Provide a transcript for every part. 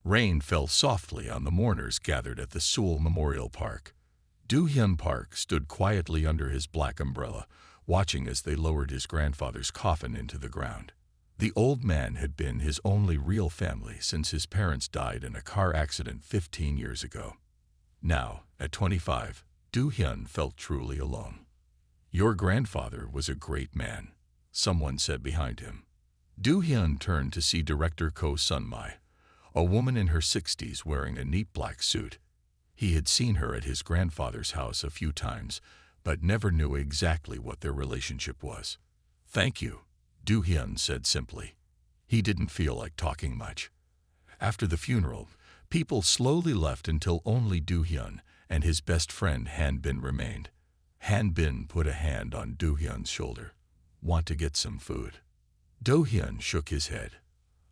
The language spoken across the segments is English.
Rain fell softly on the mourners gathered at the Seoul Memorial Park. Do-hyun Park stood quietly under his black umbrella, watching as they lowered his grandfather's coffin into the ground. The old man had been his only real family since his parents died in a car accident 15 years ago. Now, at 25, Do-hyun felt truly alone. "Your grandfather was a great man," someone said behind him. Do-hyun turned to see director Ko Sun-mai, a woman in her 60s wearing a neat black suit. He had seen her at his grandfather's house a few times, but never knew exactly what their relationship was. "Thank you," Do-hyun said simply. He didn't feel like talking much. After the funeral, people slowly left until only Do-hyun and his best friend Han-bin remained. Han-bin put a hand on Do-hyun's shoulder. "Want to get some food?" Do-hyun shook his head.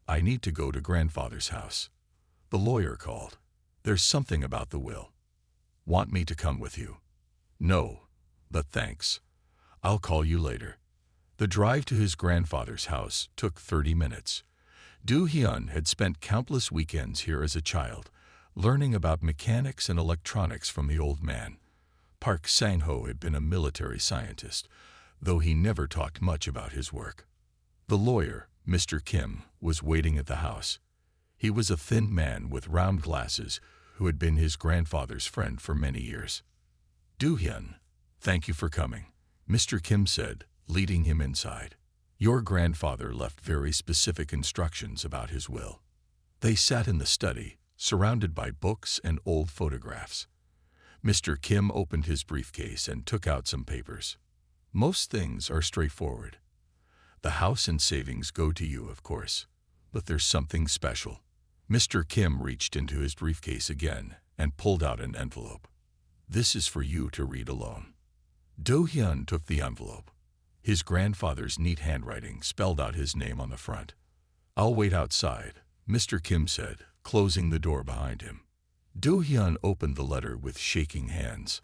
"I need to go to grandfather's house. The lawyer called. There's something about the will." "Want me to come with you?" "No, but thanks. I'll call you later." The drive to his grandfather's house took 30 minutes. Do-hyun had spent countless weekends here as a child, learning about mechanics and electronics from the old man. Park Sang-ho had been a military scientist, though he never talked much about his work. The lawyer, Mr. Kim, was waiting at the house. He was a thin man with round glasses who had been his grandfather's friend for many years. "Do-hyun, thank you for coming," Mr. Kim said, leading him inside. "Your grandfather left very specific instructions about his will." They sat in the study, surrounded by books and old photographs. Mr. Kim opened his briefcase and took out some papers. "Most things are straightforward. The house and savings go to you, of course, but there's something special." Mr. Kim reached into his briefcase again and pulled out an envelope. "This is for you to read alone." Do-hyun took the envelope. His grandfather's neat handwriting spelled out his name on the front. "I'll wait outside," Mr. Kim said, closing the door behind him. Do-hyun opened the letter with shaking hands.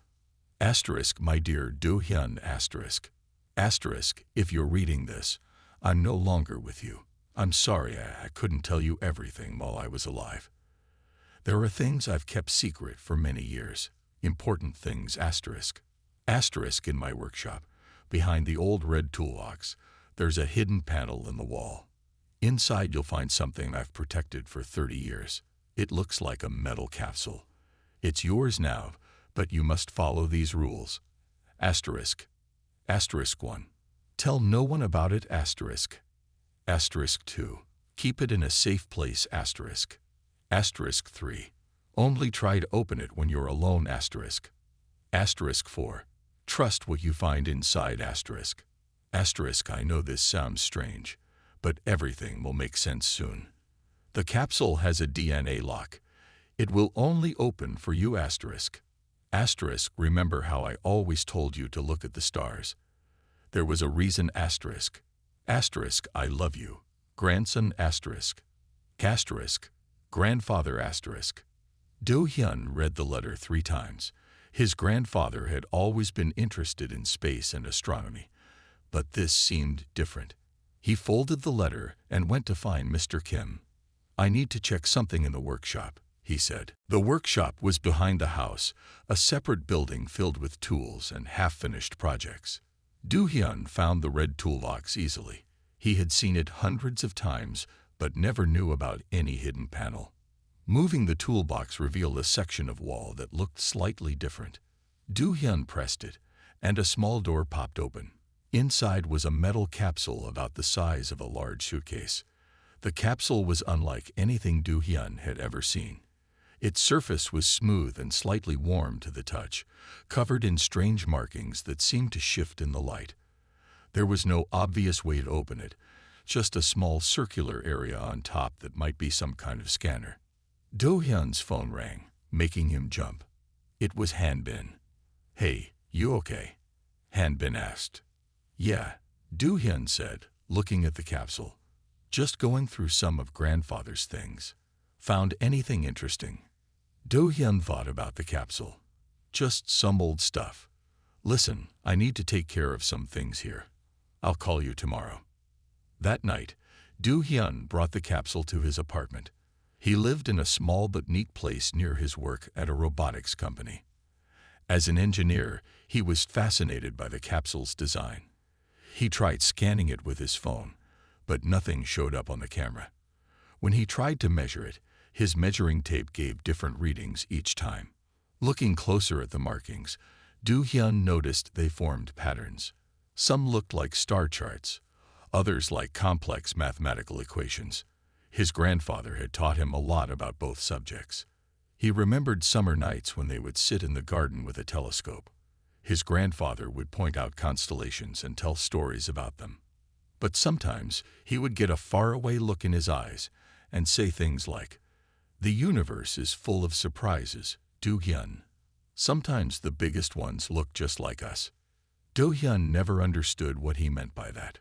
Asterisk, "My dear Do-hyun asterisk. Asterisk, if you're reading this, I'm no longer with you. I'm sorry I couldn't tell you everything while I was alive. There are things I've kept secret for many years. Important things, asterisk. Asterisk, in my workshop, behind the old red toolbox, there's a hidden panel in the wall. Inside you'll find something I've protected for 30 years. It looks like a metal capsule. It's yours now, but you must follow these rules. Asterisk. Asterisk 1. Tell no one about it, asterisk. Asterisk 2. Keep it in a safe place, asterisk. Asterisk 3. Only try to open it when you're alone, asterisk. Asterisk 4. Trust what you find inside, asterisk. Asterisk, I know this sounds strange, but everything will make sense soon. The capsule has a DNA lock. It will only open for you, asterisk. Asterisk, remember how I always told you to look at the stars. There was a reason, asterisk. Asterisk, I love you. Grandson, asterisk. Asterisk, grandfather, asterisk." Do-hyun read the letter 3 times. His grandfather had always been interested in space and astronomy, but this seemed different. He folded the letter and went to find Mr. Kim. "I need to check something in the workshop," he said. The workshop was behind the house, a separate building filled with tools and half-finished projects. Do-hyun found the red toolbox easily. He had seen it hundreds of times, but never knew about any hidden panel. Moving the toolbox revealed a section of wall that looked slightly different. Do-hyun pressed it, and a small door popped open. Inside was a metal capsule about the size of a large suitcase. The capsule was unlike anything Do-hyun had ever seen. Its surface was smooth and slightly warm to the touch, covered in strange markings that seemed to shift in the light. There was no obvious way to open it, just a small circular area on top that might be some kind of scanner. Do-hyun's phone rang, making him jump. It was Han-bin. "Hey, you okay?" Han-bin asked. "Yeah," Do-hyun said, looking at the capsule. "Just going through some of grandfather's things. Found anything interesting?" Do-hyun thought about the capsule. "Just some old stuff. Listen, I need to take care of some things here. I'll call you tomorrow." That night, Do-hyun brought the capsule to his apartment. He lived in a small but neat place near his work at a robotics company. As an engineer, he was fascinated by the capsule's design. He tried scanning it with his phone, but nothing showed up on the camera. When he tried to measure it, his measuring tape gave different readings each time. Looking closer at the markings, Do-hyun noticed they formed patterns. Some looked like star charts, others like complex mathematical equations. His grandfather had taught him a lot about both subjects. He remembered summer nights when they would sit in the garden with a telescope. His grandfather would point out constellations and tell stories about them. But sometimes he would get a faraway look in his eyes and say things like, "The universe is full of surprises, Do-hyun. Sometimes the biggest ones look just like us." Do-hyun never understood what he meant by that.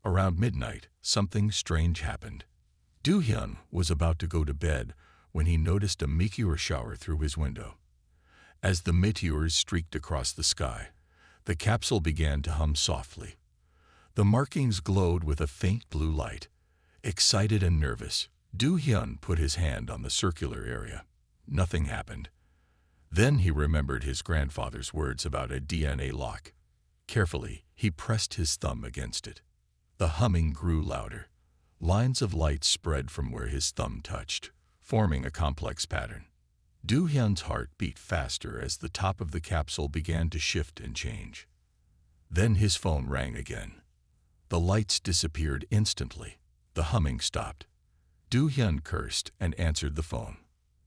Around midnight, something strange happened. Do-hyun was about to go to bed when he noticed a meteor shower through his window. As the meteors streaked across the sky, the capsule began to hum softly. The markings glowed with a faint blue light. Excited and nervous, Do-hyun put his hand on the circular area. Nothing happened. Then he remembered his grandfather's words about a DNA lock. Carefully, he pressed his thumb against it. The humming grew louder. Lines of light spread from where his thumb touched, forming a complex pattern. Do-hyun's heart beat faster as the top of the capsule began to shift and change. Then his phone rang again. The lights disappeared instantly. The humming stopped. Do-hyun cursed and answered the phone.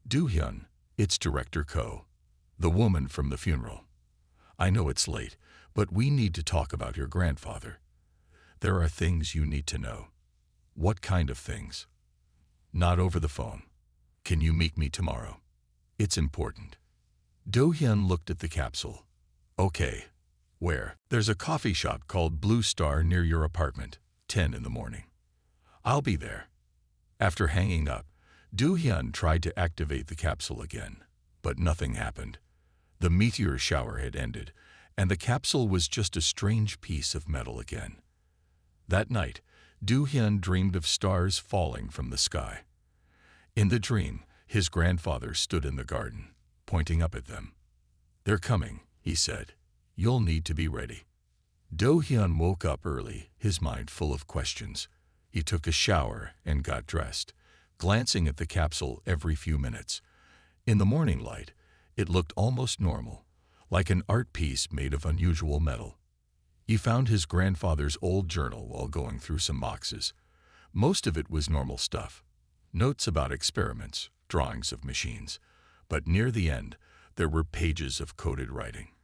"Do-hyun, it's Director Ko, the woman from the funeral. I know it's late, but we need to talk about your grandfather. There are things you need to know." "What kind of things?" "Not over the phone. Can you meet me tomorrow? It's important." Do-hyun looked at the capsule. "Okay. Where?" "There's a coffee shop called Blue Star near your apartment, 10 in the morning. I'll be there." After hanging up, Do-hyun tried to activate the capsule again, but nothing happened. The meteor shower had ended, and the capsule was just a strange piece of metal again. That night, Do-hyun dreamed of stars falling from the sky. In the dream, his grandfather stood in the garden, pointing up at them. "They're coming," he said. "You'll need to be ready." Do-hyun woke up early, his mind full of questions. He took a shower and got dressed, glancing at the capsule every few minutes. In the morning light, it looked almost normal, like an art piece made of unusual metal. He found his grandfather's old journal while going through some boxes. Most of it was normal stuff. Notes about experiments, drawings of machines. But near the end, there were pages of coded writing.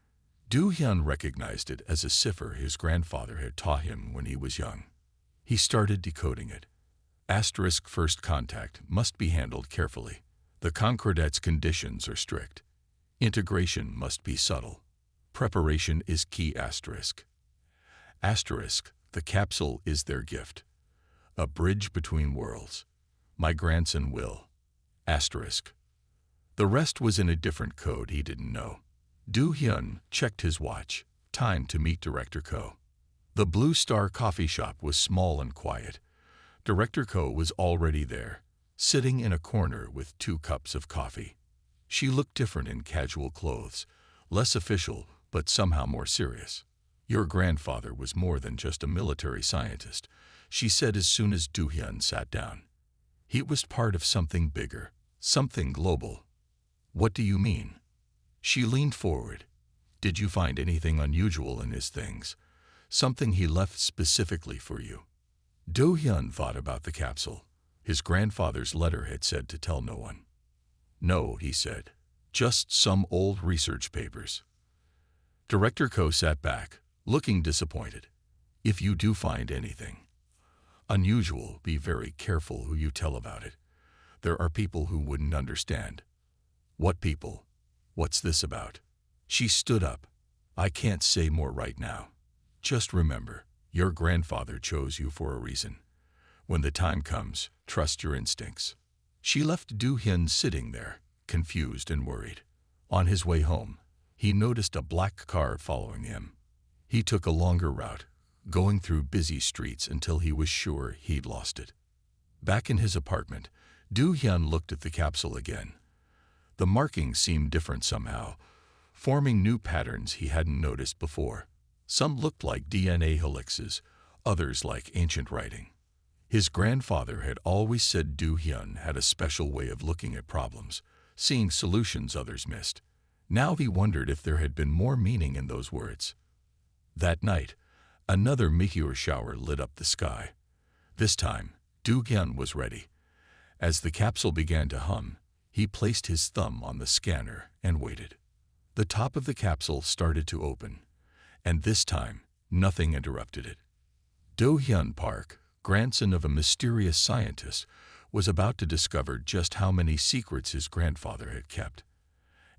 Do-hyun recognized it as a cipher his grandfather had taught him when he was young. He started decoding it. Asterisk first contact must be handled carefully. The Concordet's conditions are strict. Integration must be subtle. Preparation is key asterisk. Asterisk, the capsule is their gift. A bridge between worlds. My grandson will. Asterisk. The rest was in a different code he didn't know. Do-hyun checked his watch. Time to meet Director Ko. The Blue Star coffee shop was small and quiet. Director Ko was already there, sitting in a corner with 2 cups of coffee. She looked different in casual clothes, less official but somehow more serious. "Your grandfather was more than just a military scientist," she said as soon as Do-hyun sat down. "He was part of something bigger, something global." "What do you mean?" She leaned forward. "Did you find anything unusual in his things? Something he left specifically for you?" Do-hyun thought about the capsule. His grandfather's letter had said to tell no one. "No," he said. "Just some old research papers." Director Ko sat back, looking disappointed. "If you do find anything unusual, be very careful who you tell about it. There are people who wouldn't understand." "What people? What's this about?" She stood up. "I can't say more right now. Just remember, your grandfather chose you for a reason. When the time comes, trust your instincts." She left Do-hyun sitting there, confused and worried. On his way home, he noticed a black car following him. He took a longer route, going through busy streets until he was sure he'd lost it. Back in his apartment, Du Hyun looked at the capsule again. The markings seemed different somehow, forming new patterns he hadn't noticed before. Some looked like DNA helixes, others like ancient writing. His grandfather had always said Du Hyun had a special way of looking at problems, seeing solutions others missed. Now he wondered if there had been more meaning in those words. That night, another meteor shower lit up the sky. This time, Du Hyun was ready. As the capsule began to hum, he placed his thumb on the scanner and waited. The top of the capsule started to open, and this time, nothing interrupted it. Do Hyun Park, grandson of a mysterious scientist, was about to discover just how many secrets his grandfather had kept,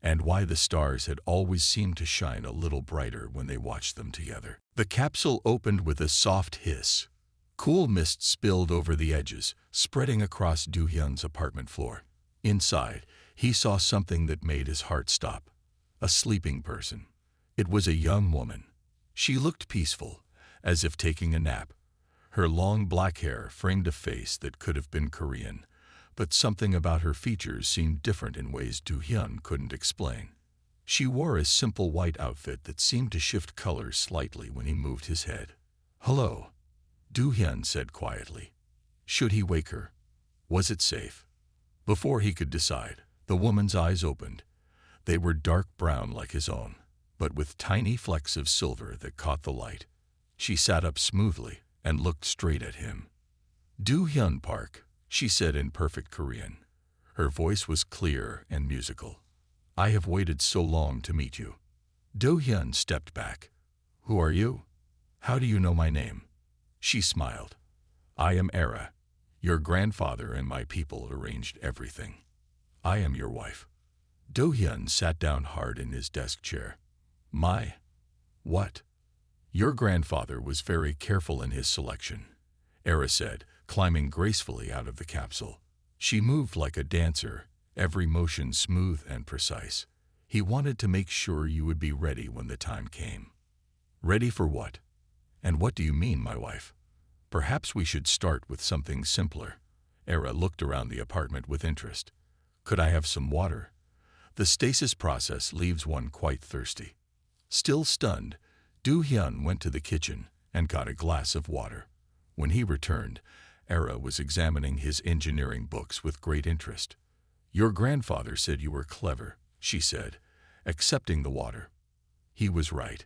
and why the stars had always seemed to shine a little brighter when they watched them together. The capsule opened with a soft hiss. Cool mist spilled over the edges, spreading across Do Hyun's apartment floor. Inside, he saw something that made his heart stop. A sleeping person. It was a young woman. She looked peaceful, as if taking a nap. Her long black hair framed a face that could have been Korean, but something about her features seemed different in ways Do Hyun couldn't explain. She wore a simple white outfit that seemed to shift colors slightly when he moved his head. "Hello," Do Hyun said quietly. Should he wake her? Was it safe? Before he could decide, the woman's eyes opened. They were dark brown like his own, but with tiny flecks of silver that caught the light. She sat up smoothly and looked straight at him. "Do Hyun Park," she said in perfect Korean. Her voice was clear and musical. "I have waited so long to meet you." Do Hyun stepped back. "Who are you? How do you know my name?" She smiled. "I am Era. Your grandfather and my people arranged everything. I am your wife." Do Hyun sat down hard in his desk chair. "My? What?" "Your grandfather was very careful in his selection," Era said, climbing gracefully out of the capsule. She moved like a dancer, every motion smooth and precise. "He wanted to make sure you would be ready when the time came." "Ready for what? And what do you mean, my wife?" "Perhaps we should start with something simpler." Era looked around the apartment with interest. "Could I have some water? The stasis process leaves one quite thirsty." Still stunned, Do Hyun went to the kitchen and got a glass of water. When he returned, Era was examining his engineering books with great interest. "Your grandfather said you were clever," she said, accepting the water. "He was right.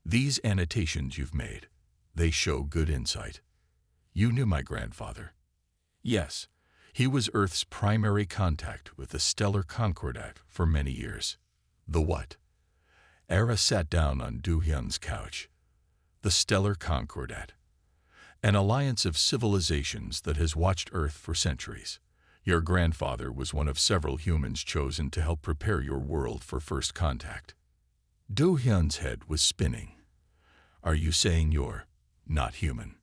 These annotations you've made, they show good insight." "You knew my grandfather?" "Yes. He was Earth's primary contact with the stellar Concordat for many years." "The what?" Era sat down on Do Hyun's couch. "The stellar Concordat. An alliance of civilizations that has watched Earth for centuries. Your grandfather was one of several humans chosen to help prepare your world for first contact." Do Hyun's head was spinning. "Are you saying you're not human?"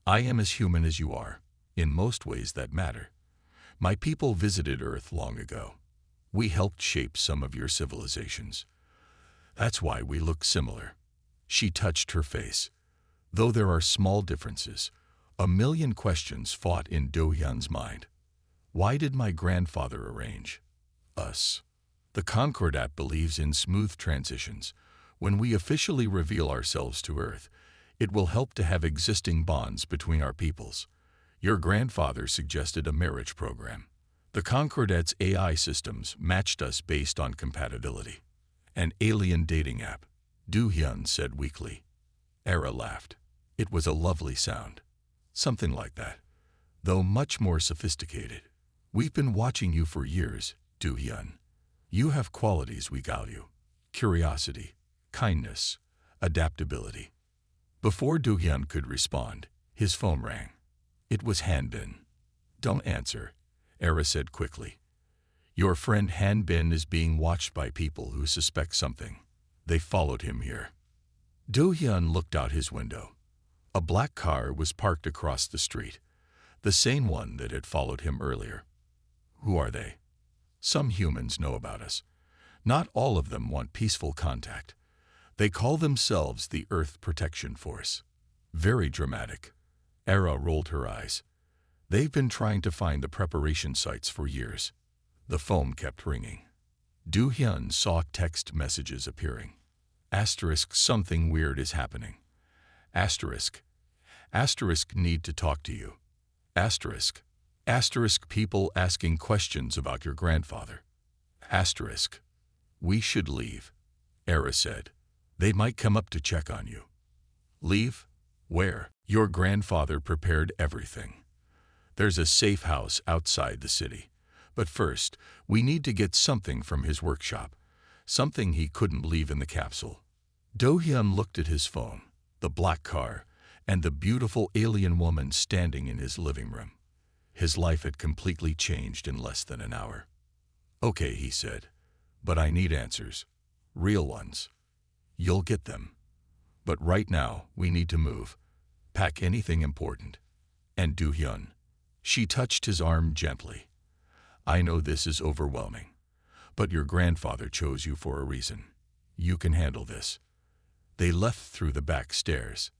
"I am as human as you are, in most ways that matter. My people visited Earth long ago. We helped shape some of your civilizations. That's why we look similar." She touched her face. Though there are small differences, a million questions fought in Do Hyun's mind. Why did my grandfather arrange us? The Concordat believes in smooth transitions. When we officially reveal ourselves to Earth, it will help to have existing bonds between our peoples. Your grandfather suggested a marriage program. The Concordat's AI systems matched us based on compatibility. "An alien dating app," Do Hyun said weakly. Era laughed. It was a lovely sound. "Something like that, though much more sophisticated. We've been watching you for years, Do Hyun. You have qualities we value: curiosity, kindness, adaptability." Before Do Hyun could respond, his phone rang. It was Han Bin. "Don't answer," Era said quickly. "Your friend Han Bin is being watched by people who suspect something. They followed him here." Do Hyun looked out his window. A black car was parked across the street, the same one that had followed him earlier. "Who are they?" "Some humans know about us. Not all of them want peaceful contact. They call themselves the Earth Protection Force." "Very dramatic." Era rolled her eyes. They've been trying to find the preparation sites for years. The phone kept ringing. Do-hyun saw text messages appearing. Asterisk something weird is happening. Asterisk. Asterisk need to talk to you. Asterisk. Asterisk people asking questions about your grandfather. Asterisk. We should leave. Era said. They might come up to check on you. Leave? Where? Your grandfather prepared everything. There's a safe house outside the city. But first, we need to get something from his workshop. Something he couldn't leave in the capsule. Do-hyun looked at his phone, the black car, and the beautiful alien woman standing in his living room. His life had completely changed in less than an hour. Okay, he said, but I need answers. Real ones. You'll get them. But right now, we need to move. Pack anything important. And Do-hyun. She touched his arm gently. I know this is overwhelming, but your grandfather chose you for a reason. You can handle this. They left through the back stairs.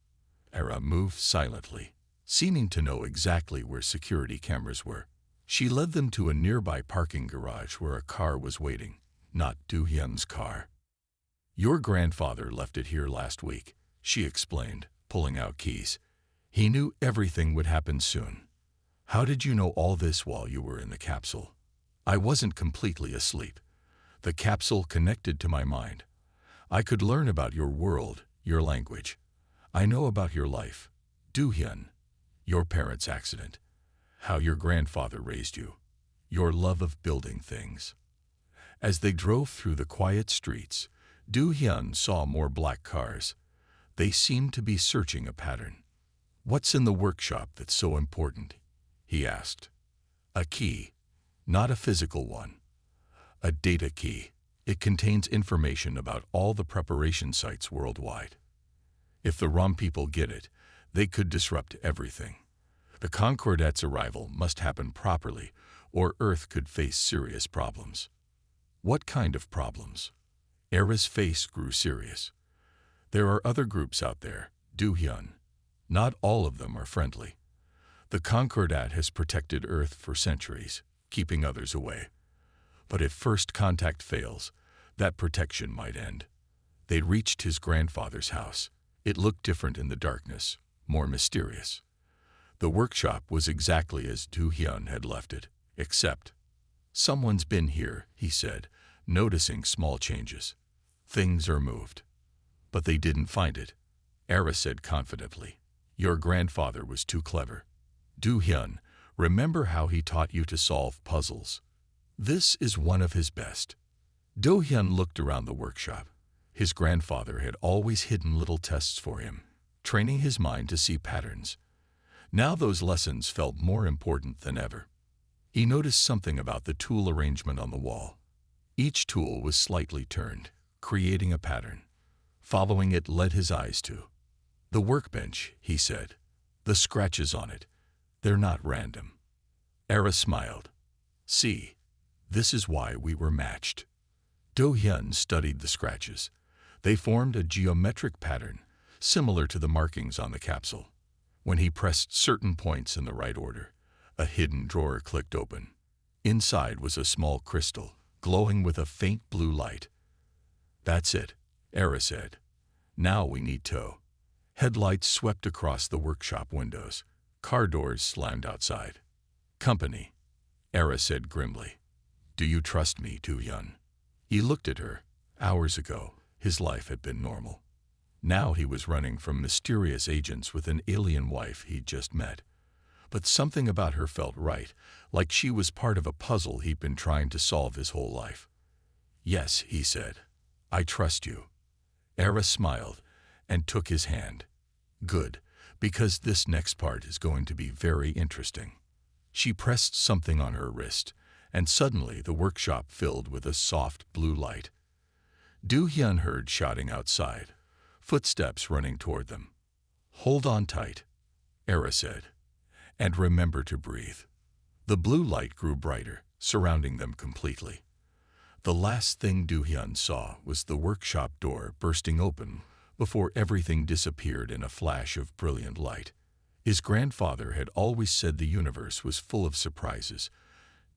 Era moved silently, seeming to know exactly where security cameras were. She led them to a nearby parking garage where a car was waiting, not Do-hyun's car. Your grandfather left it here last week, she explained, pulling out keys. He knew everything would happen soon. How did you know all this while you were in the capsule? I wasn't completely asleep. The capsule connected to my mind. I could learn about your world, your language. I know about your life. Do-hyun, your parents' accident, how your grandfather raised you, your love of building things. As they drove through the quiet streets, Do-hyun saw more black cars. They seemed to be searching a pattern. What's in the workshop that's so important? He asked. A key, not a physical one. A data key. It contains information about all the preparation sites worldwide. If the ROM people get it, they could disrupt everything. The Concordat's arrival must happen properly, or Earth could face serious problems. What kind of problems? Era's face grew serious. There are other groups out there, Do-hyun. Not all of them are friendly. The Concordat has protected Earth for centuries, keeping others away. But if first contact fails, that protection might end. They'd reached his grandfather's house. It looked different in the darkness, more mysterious. The workshop was exactly as Do-hyun had left it, except, someone's been here, he said, noticing small changes. Things are moved. But they didn't find it. Era said confidently. Your grandfather was too clever. Do-hyun, remember how he taught you to solve puzzles? This is one of his best. Do-hyun looked around the workshop. His grandfather had always hidden little tests for him, training his mind to see patterns. Now those lessons felt more important than ever. He noticed something about the tool arrangement on the wall. Each tool was slightly turned, creating a pattern. Following it led his eyes to the workbench, he said. The scratches on it. They're not random. Era smiled. See, this is why we were matched. Do-hyun studied the scratches. They formed a geometric pattern, similar to the markings on the capsule. When he pressed certain points in the right order, a hidden drawer clicked open. Inside was a small crystal, glowing with a faint blue light. That's it, Era said. Now we need tow. Headlights swept across the workshop windows. Car doors slammed outside. Company, Era said grimly. Do you trust me, Do-hyun? He looked at her. Hours ago, his life had been normal. Now he was running from mysterious agents with an alien wife he'd just met. But something about her felt right, like she was part of a puzzle he'd been trying to solve his whole life. Yes, he said. I trust you. Era smiled and took his hand. Good, because this next part is going to be very interesting. She pressed something on her wrist, and suddenly the workshop filled with a soft blue light. Do-hyun heard shouting outside, footsteps running toward them. Hold on tight, Era said, and remember to breathe. The blue light grew brighter, surrounding them completely. The last thing Do-hyun saw was the workshop door bursting open before everything disappeared in a flash of brilliant light. His grandfather had always said the universe was full of surprises.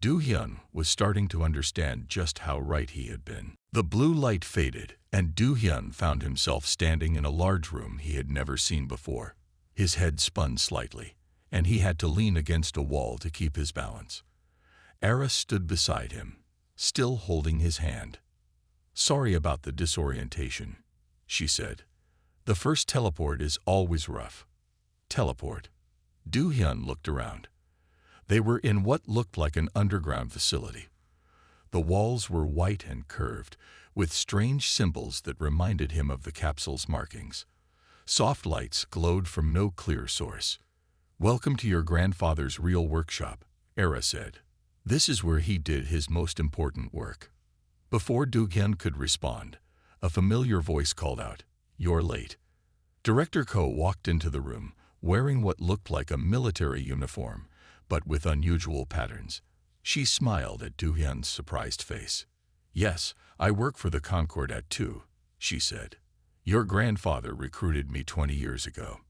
Do-hyun was starting to understand just how right he had been. The blue light faded, and Do-hyun found himself standing in a large room he had never seen before. His head spun slightly, and he had to lean against a wall to keep his balance. Era stood beside him, still holding his hand. "Sorry about the disorientation," she said. "The first teleport is always rough." Teleport. Do-hyun looked around. They were in what looked like an underground facility. The walls were white and curved, with strange symbols that reminded him of the capsule's markings. Soft lights glowed from no clear source. "Welcome to your grandfather's real workshop," Era said. "This is where he did his most important work." Before Do-hyun could respond, a familiar voice called out, "You're late." Director Ko walked into the room, wearing what looked like a military uniform, but with unusual patterns. She smiled at Do-hyun's surprised face. "Yes, I work for the Concordat too," she said. "Your grandfather recruited me 20 years ago.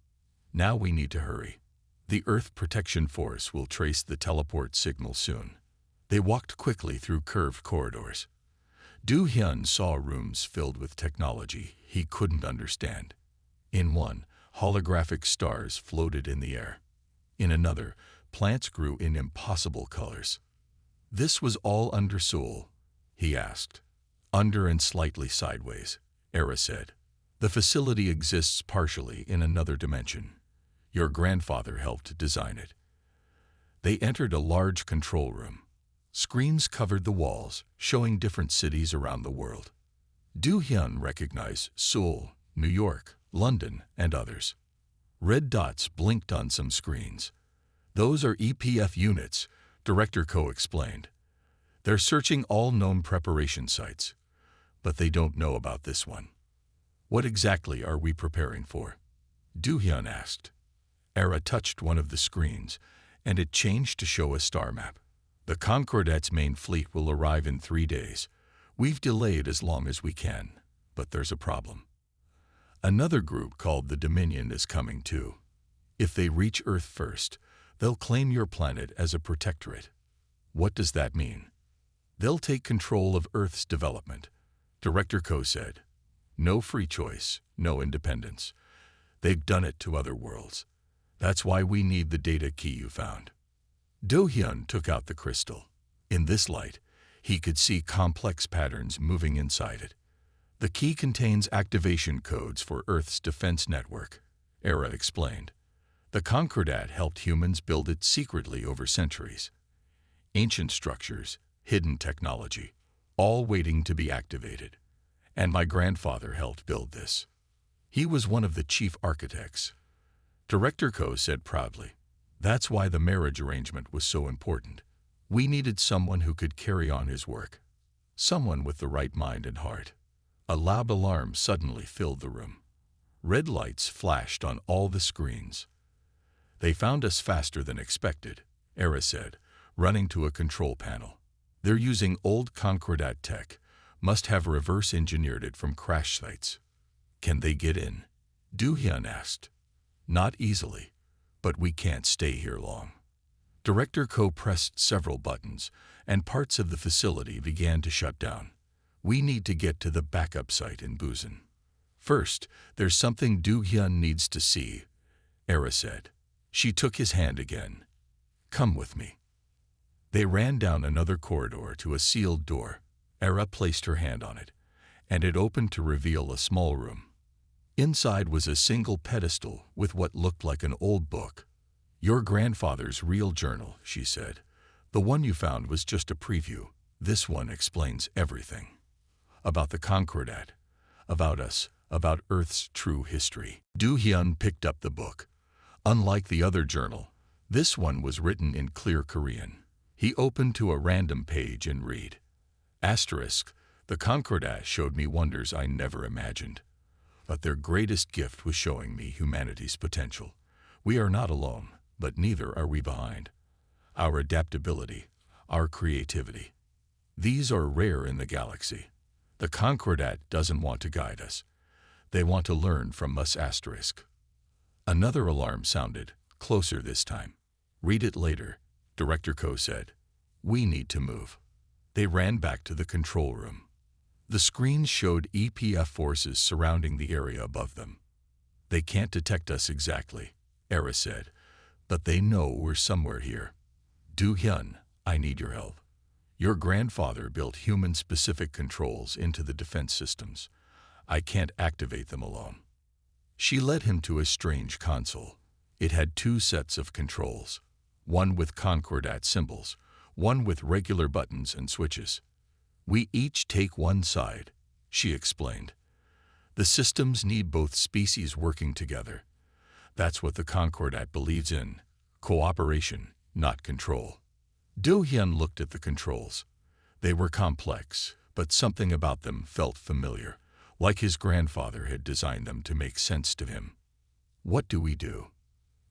Now we need to hurry. The Earth Protection Force will trace the teleport signal soon." They walked quickly through curved corridors. Do-hyun saw rooms filled with technology he couldn't understand. In one, holographic stars floated in the air. In another, plants grew in impossible colors. "This was all under Seoul?" he asked. "Under and slightly sideways," Era said. "The facility exists partially in another dimension. Your grandfather helped design it." They entered a large control room. Screens covered the walls, showing different cities around the world. Do-hyun recognized Seoul, New York, London, and others. Red dots blinked on some screens. "Those are EPF units," Director Ko explained. "They're searching all known preparation sites, but they don't know about this one." "What exactly are we preparing for?" Do-hyun asked. Era touched one of the screens, and it changed to show a star map. "The Concordat's main fleet will arrive in 3 days. We've delayed as long as we can, but there's a problem. Another group called the Dominion is coming too. If they reach Earth first, they'll claim your planet as a protectorate." "What does that mean?" "They'll take control of Earth's development," Director Ko said. "No free choice, no independence. They've done it to other worlds. That's why we need the data key you found." Do-hyun took out the crystal. In this light, he could see complex patterns moving inside it. "The key contains activation codes for Earth's defense network," Era explained. "The Concordat helped humans build it secretly over centuries. Ancient structures, hidden technology, all waiting to be activated. And my grandfather helped build this. He was one of the chief architects." Director Ko said proudly. "That's why the marriage arrangement was so important. We needed someone who could carry on his work. Someone with the right mind and heart." A loud alarm suddenly filled the room. Red lights flashed on all the screens. "They found us faster than expected," Era said, running to a control panel. "They're using old Concordat tech, must have reverse engineered it from crash sites." "Can they get in?" Do-hyun asked. "Not easily, but we can't stay here long." Director Ko pressed several buttons, and parts of the facility began to shut down. "We need to get to the backup site in Busan. First, there's something Do-hyun needs to see," Era said. She took his hand again. "Come with me." They ran down another corridor to a sealed door. Era placed her hand on it, and it opened to reveal a small room. Inside was a single pedestal with what looked like an old book. "Your grandfather's real journal," she said. "The one you found was just a preview. This one explains everything. About the Concordat, about us, about Earth's true history." Do-hyun picked up the book. Unlike the other journal, this one was written in clear Korean. He opened to a random page and read. Asterisk, "The Concordat showed me wonders I never imagined. But their greatest gift was showing me humanity's potential. We are not alone, but neither are we behind. Our adaptability, our creativity. These are rare in the galaxy. The Concordat doesn't want to guide us. They want to learn from us." Asterisk. Another alarm sounded, Closer this time. Read it later, Director Ko said. We need to move. They ran back to the control room. The screen showed EPF forces surrounding the area above them. They can't detect us exactly, Era said, but they know we're somewhere here. Do-hyun, I need your help. Your grandfather built human-specific controls into the defense systems. I can't activate them alone. She led him to a strange console. It had two sets of controls, one with concordat symbols, one with regular buttons and switches. We each take one side, she explained. The systems need both species working together. That's what the concordat believes in, cooperation, not control. Do-hyun looked at the controls. They were complex, but something about them felt familiar, like his grandfather had designed them to make sense to him. What do?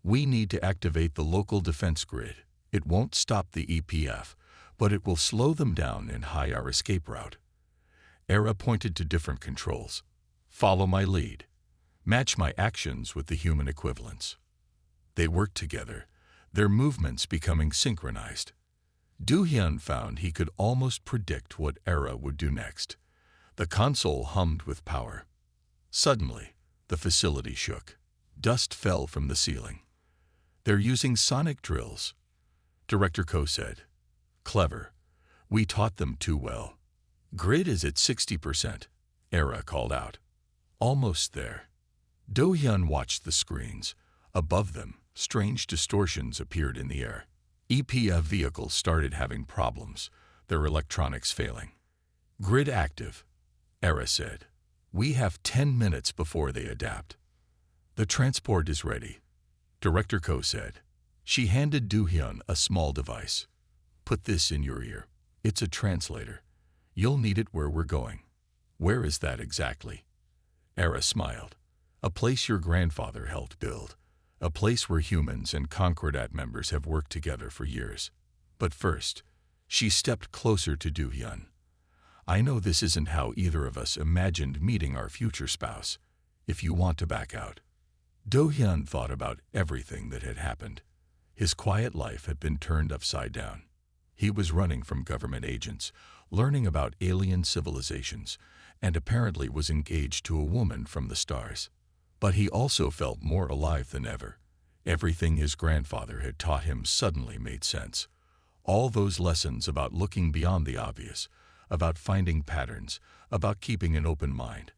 We need to activate the local defense grid. It won't stop the EPF, but it will slow them down and hide our escape route. Era pointed to different controls. Follow my lead. Match my actions with the human equivalents. They worked together, their movements becoming synchronized. Do-hyun found he could almost predict what Era would do next. The console hummed with power. Suddenly, the facility shook. Dust fell from the ceiling. They're using sonic drills, Director Ko said. Clever. We taught them too well. Grid is at 60%, Era called out. Almost there. Do-hyun watched the screens. Above them, strange distortions appeared in the air. EPF vehicles started having problems, their electronics failing. Grid active, Era said. We have 10 minutes before they adapt. The transport is ready, Director Ko said. She handed Do-hyun a small device. Put this in your ear. It's a translator. You'll need it where we're going. Where is that exactly? Era smiled. A place your grandfather helped build. A place where humans and Concordat members have worked together for years. But first, she stepped closer to Do-hyun. I know this isn't how either of us imagined meeting our future spouse. If you want to back out. Do-hyun thought about everything that had happened. His quiet life had been turned upside down. He was running from government agents, learning about alien civilizations, and apparently was engaged to a woman from the stars. But he also felt more alive than ever. Everything his grandfather had taught him suddenly made sense. All those lessons about looking beyond the obvious, about finding patterns, about keeping an open mind.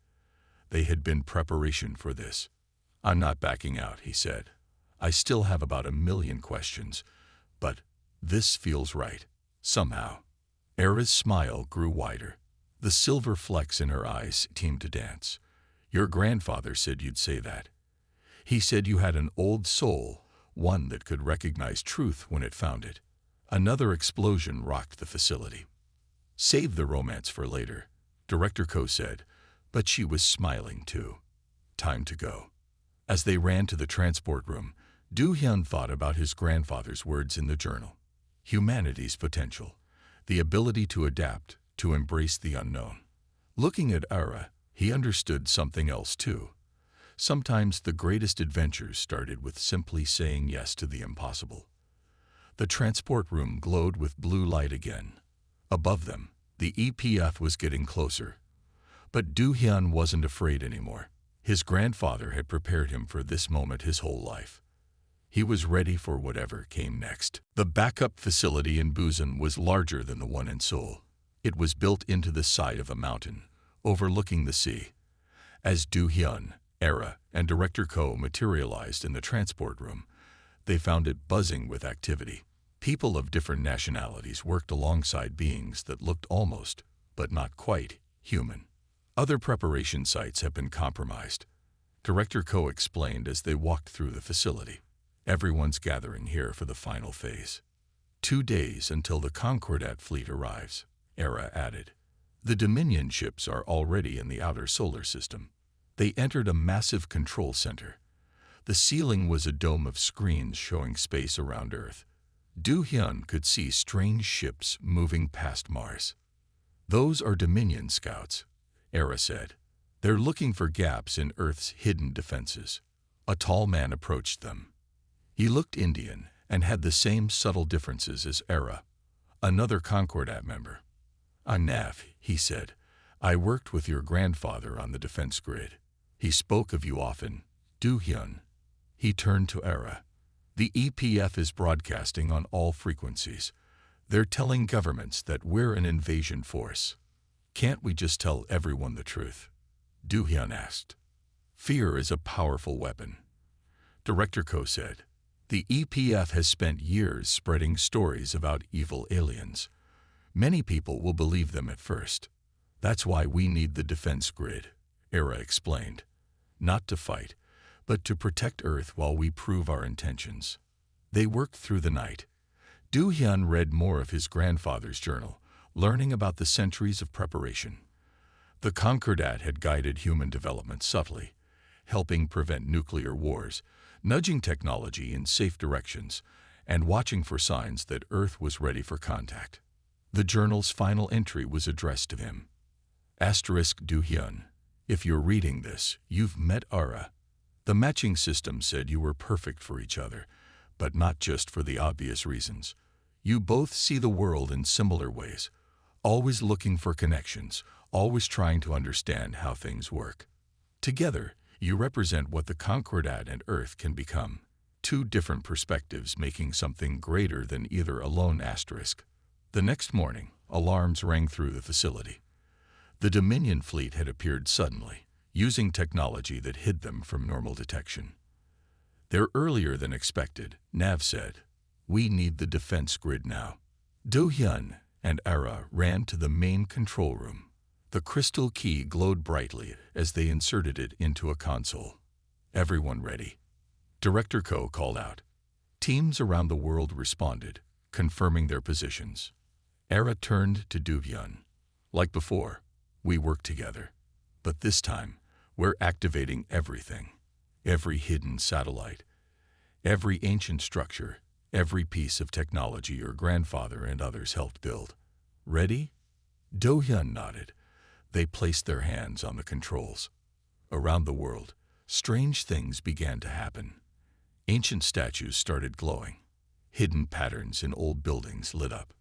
They had been preparation for this. I'm not backing out, he said. I still have about 1,000,000 questions, but this feels right, somehow. Era's smile grew wider. The silver flecks in her eyes seemed to dance. Your grandfather said you'd say that. He said you had an old soul, one that could recognize truth when it found it. Another explosion rocked the facility. Save the romance for later, Director Ko said, but she was smiling too. Time to go. As they ran to the transport room, Do-hyun thought about his grandfather's words in the journal. Humanity's potential, the ability to adapt, to embrace the unknown. Looking at Era, he understood something else too. Sometimes the greatest adventures started with simply saying yes to the impossible. The transport room glowed with blue light again. Above them, the EPF was getting closer. But Do-hyun wasn't afraid anymore. His grandfather had prepared him for this moment his whole life. He was ready for whatever came next. The backup facility in Busan was larger than the one in Seoul. It was built into the side of a mountain, overlooking the sea. As Do-hyun, Era, and Director Ko materialized in the transport room, they found it buzzing with activity. People of different nationalities worked alongside beings that looked almost, but not quite, human. Other preparation sites have been compromised, Director Ko explained as they walked through the facility. Everyone's gathering here for the final phase. 2 days until the Concordat fleet arrives, Era added. The Dominion ships are already in the outer solar system. They entered a massive control center. The ceiling was a dome of screens showing space around Earth. Do-hyun could see strange ships moving past Mars. Those are Dominion scouts, Era said. They're looking for gaps in Earth's hidden defenses. A tall man approached them. He looked Indian and had the same subtle differences as Era, another Concordat member. Nav, he said, I worked with your grandfather on the defense grid. He spoke of you often. Do Hyun. He turned to Era. The EPF is broadcasting on all frequencies. They're telling governments that we're an invasion force. Can't we just tell everyone the truth? Do Hyun asked. Fear is a powerful weapon. Director Ko said, the EPF has spent years spreading stories about evil aliens. Many people will believe them at first. That's why we need the defense grid, Era explained. Not to fight, but to protect Earth while we prove our intentions. They worked through the night. Do Hyun read more of his grandfather's journal, learning about the centuries of preparation. The Concordat had guided human development subtly, helping prevent nuclear wars, nudging technology in safe directions, and watching for signs that Earth was ready for contact. The journal's final entry was addressed to him. Asterisk Do Hyun, if you're reading this, you've met Ara. The matching system said you were perfect for each other, but not just for the obvious reasons. You both see the world in similar ways, always looking for connections, always trying to understand how things work. Together, you represent what the Concordat and Earth can become. Two different perspectives making something greater than either alone. Asterisk. The next morning, alarms rang through the facility. The Dominion fleet had appeared suddenly, using technology that hid them from normal detection. They're earlier than expected, Nav said. We need the defense grid now. Do Hyun and Ara ran to the main control room. The crystal key glowed brightly as they inserted it into a console. Everyone ready? Director Ko called out. Teams around the world responded, confirming their positions. Ara turned to Do Hyun. Like before, we work together. But this time, we're activating everything. Every hidden satellite, every ancient structure, every piece of technology your grandfather and others helped build. Ready? Do Hyun nodded. They placed their hands on the controls. Around the world, strange things began to happen. Ancient statues started glowing. Hidden patterns in old buildings lit up.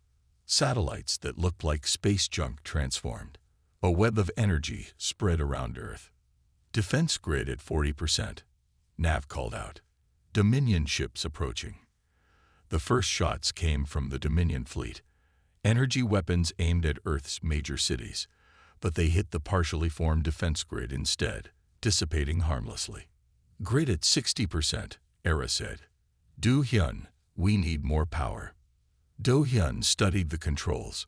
Satellites that looked like space junk transformed. A web of energy spread around Earth. Defense grid at 40%. Nav called out. Dominion ships approaching. The first shots came from the Dominion fleet. Energy weapons aimed at Earth's major cities, but they hit the partially formed defense grid instead, dissipating harmlessly. Grid at 60%, Era said. Do Hyun, we need more power. Do Hyun studied the controls.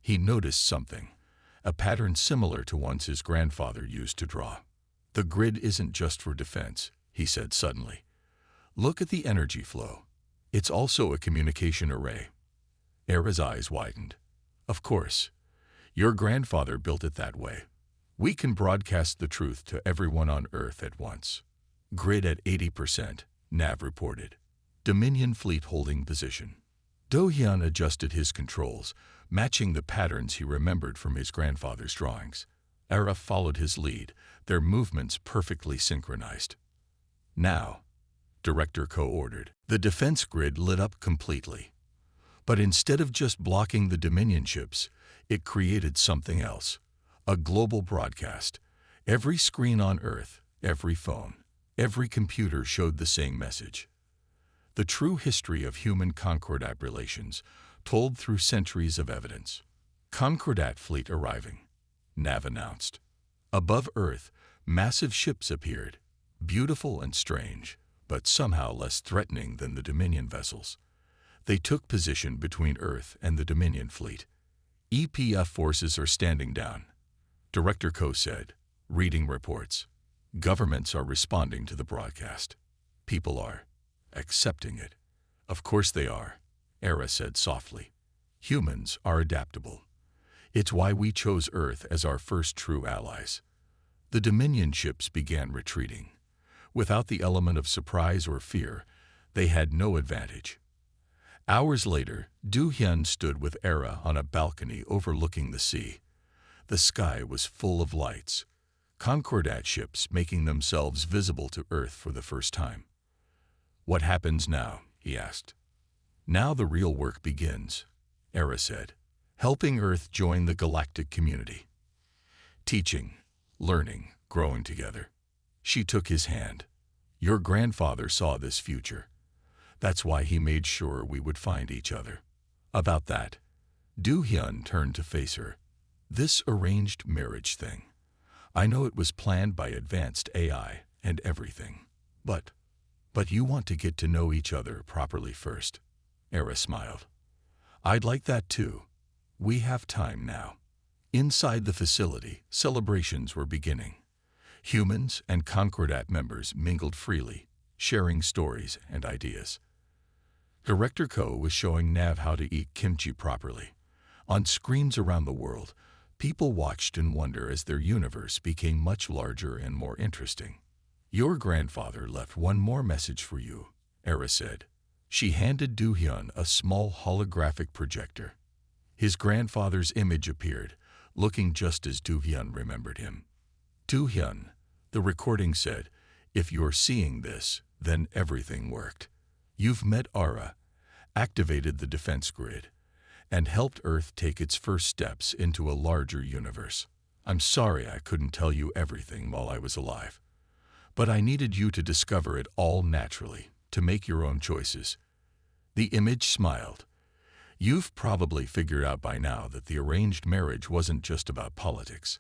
He noticed something, a pattern similar to ones his grandfather used to draw. The grid isn't just for defense, he said suddenly. Look at the energy flow. It's also a communication array. Era's eyes widened. Of course. Your grandfather built it that way. We can broadcast the truth to everyone on Earth at once. Grid at 80%, Nav reported. Dominion fleet holding position. Do Hyun adjusted his controls, matching the patterns he remembered from his grandfather's drawings. Era followed his lead, their movements perfectly synchronized. Now, Director Ko ordered. The defense grid lit up completely. But instead of just blocking the Dominion ships, it created something else. A global broadcast. Every screen on Earth, every phone, every computer showed the same message. The true history of human Concordat relations, told through centuries of evidence. Concordat fleet arriving, Nav announced. Above Earth, massive ships appeared, beautiful and strange, but somehow less threatening than the Dominion vessels. They took position between Earth and the Dominion fleet. EPF forces are standing down, Director Ko said, reading reports. Governments are responding to the broadcast. People are accepting it. Of course they are, Era said softly. Humans are adaptable. It's why we chose Earth as our first true allies. The Dominion ships began retreating. Without the element of surprise or fear, they had no advantage. Hours later, Do Hyun stood with Era on a balcony overlooking the sea. The sky was full of lights, Concordat ships making themselves visible to Earth for the first time. "What happens now?" he asked. "Now the real work begins," Era said. "Helping Earth join the galactic community. Teaching, learning, growing together." She took his hand. "Your grandfather saw this future. That's why he made sure we would find each other." About that, Do-hyun turned to face her. "This arranged marriage thing. I know it was planned by advanced AI and everything. But you want to get to know each other properly first." Era smiled. "I'd like that too. We have time now." Inside the facility, celebrations were beginning. Humans and Concordat members mingled freely, sharing stories and ideas. Director Ko was showing Nav how to eat kimchi properly. On screens around the world, people watched in wonder as their universe became much larger and more interesting. "Your grandfather left one more message for you," Era said. She handed Do-hyun a small holographic projector. His grandfather's image appeared, looking just as Do-hyun remembered him. "Do-hyun," the recording said, "if you're seeing this, then everything worked. You've met Ara, activated the defense grid, and helped Earth take its first steps into a larger universe. I'm sorry I couldn't tell you everything while I was alive. But I needed you to discover it all naturally, to make your own choices." The image smiled. "You've probably figured out by now that the arranged marriage wasn't just about politics.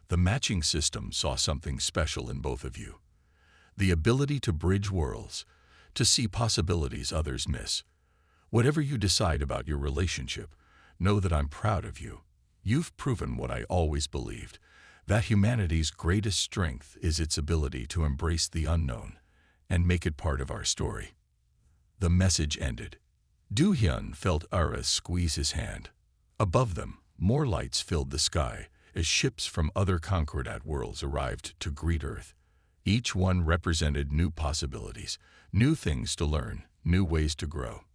The matching system saw something special in both of you. The ability to bridge worlds, to see possibilities others miss. Whatever you decide about your relationship, know that I'm proud of you. You've proven what I always believed, that humanity's greatest strength is its ability to embrace the unknown and make it part of our story." The message ended. Do-hyun felt Ara squeeze his hand. Above them, more lights filled the sky as ships from other Concordat worlds arrived to greet Earth. Each one represented new possibilities, new things to learn, new ways to grow.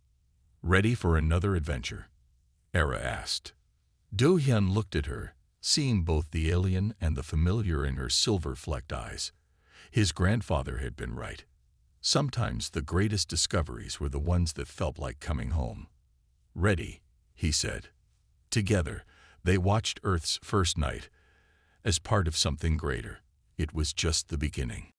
"Ready for another adventure?" Era asked. Do-hyun looked at her, seeing both the alien and the familiar in her silver-flecked eyes. His grandfather had been right. Sometimes the greatest discoveries were the ones that felt like coming home. "Ready," he said. Together, they watched Earth's first night as part of something greater. It was just the beginning.